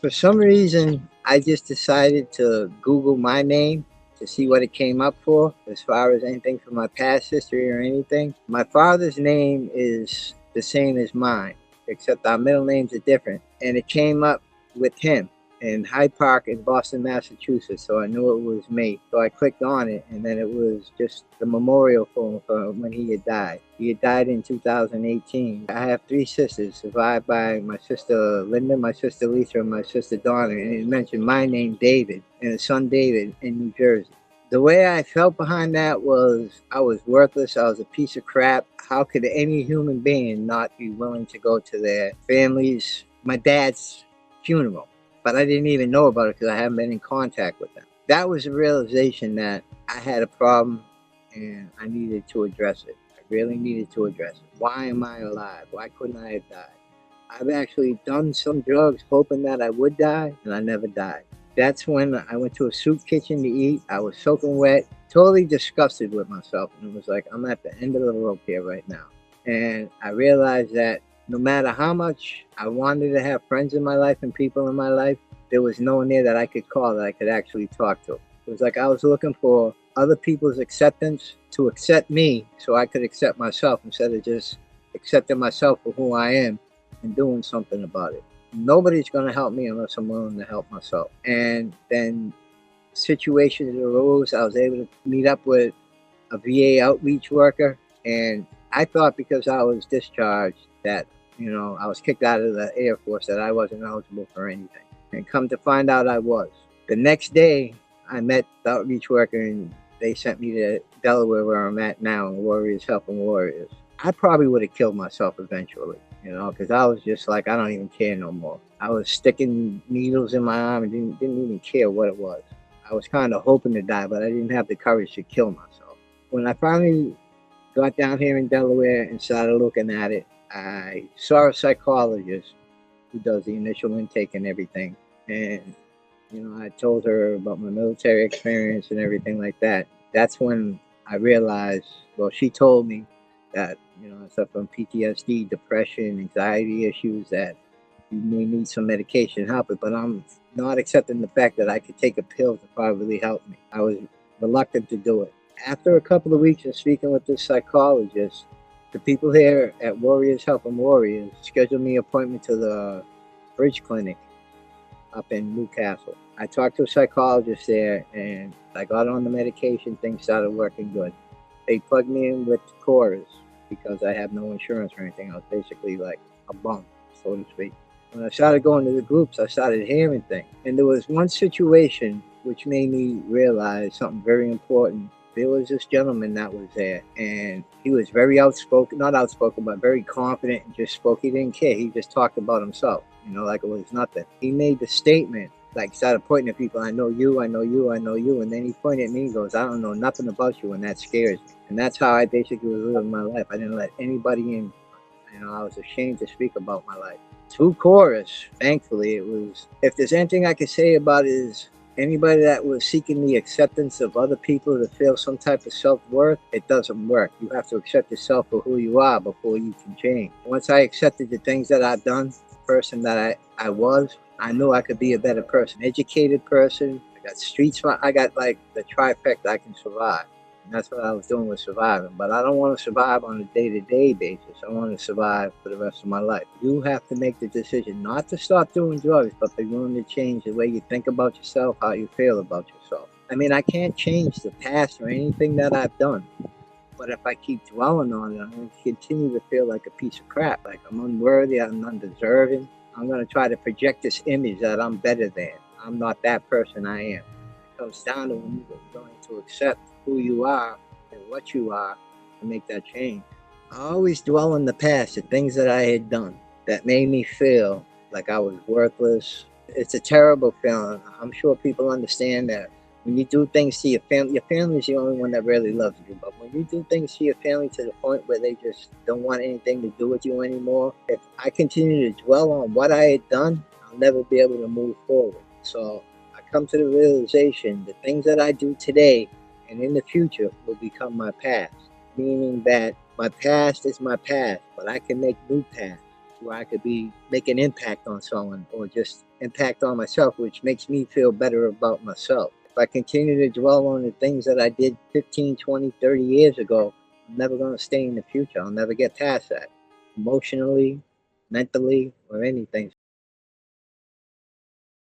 For some reason, I just decided to Google my name to see what it came up for as far as anything from my past history or anything. My father's name is the same as mine, except our middle names are different. And it came up with him in Hyde Park in Boston, Massachusetts. So I knew it was me. So I clicked on it, and then it was just the memorial for him for when he had died. He had died in 2018. I have three sisters, survived by my sister Linda, my sister Lisa, and my sister Donna. And it mentioned my name, David, and his son David in New Jersey. The way I felt behind that was I was worthless. I was a piece of crap. How could any human being not be willing to go to their family's, my dad's funeral? But I didn't even know about it because I haven't been in contact with them. That was a realization that I had a problem and I needed to address it. I really needed to address it. Why am I alive? Why couldn't I have died? I've actually done some drugs hoping that I would die, and I never died. That's when I went to a soup kitchen to eat. I was soaking wet, totally disgusted with myself. And it was like, I'm at the end of the rope here right now. And I realized that no matter how much I wanted to have friends in my life and people in my life, there was no one there that I could call that I could actually talk to. It was like I was looking for other people's acceptance to accept me so I could accept myself instead of just accepting myself for who I am and doing something about it. Nobody's going to help me unless I'm willing to help myself. And then situations arose. I was able to meet up with a VA outreach worker, and I thought because I was discharged that, I was kicked out of the Air Force, that I wasn't eligible for anything. And come to find out I was. The next day, I met the outreach worker, and they sent me to Delaware, where I'm at now, in Warriors Helping Warriors. I probably would have killed myself eventually, because I was just like, I don't even care no more. I was sticking needles in my arm and didn't even care what it was. I was kind of hoping to die, but I didn't have the courage to kill myself. When I finally got down here in Delaware and started looking at it, I saw a psychologist who does the initial intake and everything. And, I told her about my military experience and everything like that. That's when I realized, well, she told me that, I suffer from PTSD, depression, anxiety issues, that you may need some medication to help it, but I'm not accepting the fact that I could take a pill to probably help me. I was reluctant to do it. After a couple of weeks of speaking with this psychologist, the people here at Warriors Helping Warriors scheduled me an appointment to the Bridge Clinic up in Newcastle. I talked to a psychologist there, and I got on the medication. Things started working good. They plugged me in with chorus because I have no insurance or anything. I was basically like a bum, so to speak. When I started going to the groups, I started hearing things. And there was one situation which made me realize something very important. There was this gentleman that was there, and he was very outspoken, not outspoken, but very confident, and just spoke. He didn't care. He just talked about himself, like it was nothing. He made the statement, like started pointing at people, I know you, I know you, I know you. And then he pointed at me and goes, I don't know nothing about you, and that scares me. And that's how I basically was living my life. I didn't let anybody in. I was ashamed to speak about my life. Through chorus, thankfully, it was, if there's anything I could say about it, is anybody that was seeking the acceptance of other people to feel some type of self-worth, it doesn't work. You have to accept yourself for who you are before you can change. Once I accepted the things that I've done, the person that I was, I knew I could be a better person, educated person. I got street smart. I got like the trifecta. I can survive. And that's what I was doing with surviving. But I don't want to survive on a day-to-day basis. I want to survive for the rest of my life. You have to make the decision not to stop doing drugs, but be willing to change the way you think about yourself, how you feel about yourself. I mean, I can't change the past or anything that I've done. But if I keep dwelling on it, I'm going to continue to feel like a piece of crap. Like I'm unworthy, I'm undeserving. I'm going to try to project this image that I'm better than. I'm not that person I am. It comes down to when you're willing to accept who you are and what you are to make that change. I always dwell on the past, the things that I had done that made me feel like I was worthless. It's a terrible feeling. I'm sure people understand that when you do things to your family is the only one that really loves you. But when you do things to your family to the point where they just don't want anything to do with you anymore, if I continue to dwell on what I had done, I'll never be able to move forward. So I come to the realization the things that I do today and in the future will become my past, meaning that my past is my past, but I can make new paths. where I could make an impact on someone or just impact on myself, which makes me feel better about myself. If I continue to dwell on the things that I did 15, 20, 30 years ago, I'm never going to stay in the future. I'll never get past that emotionally, mentally, or anything.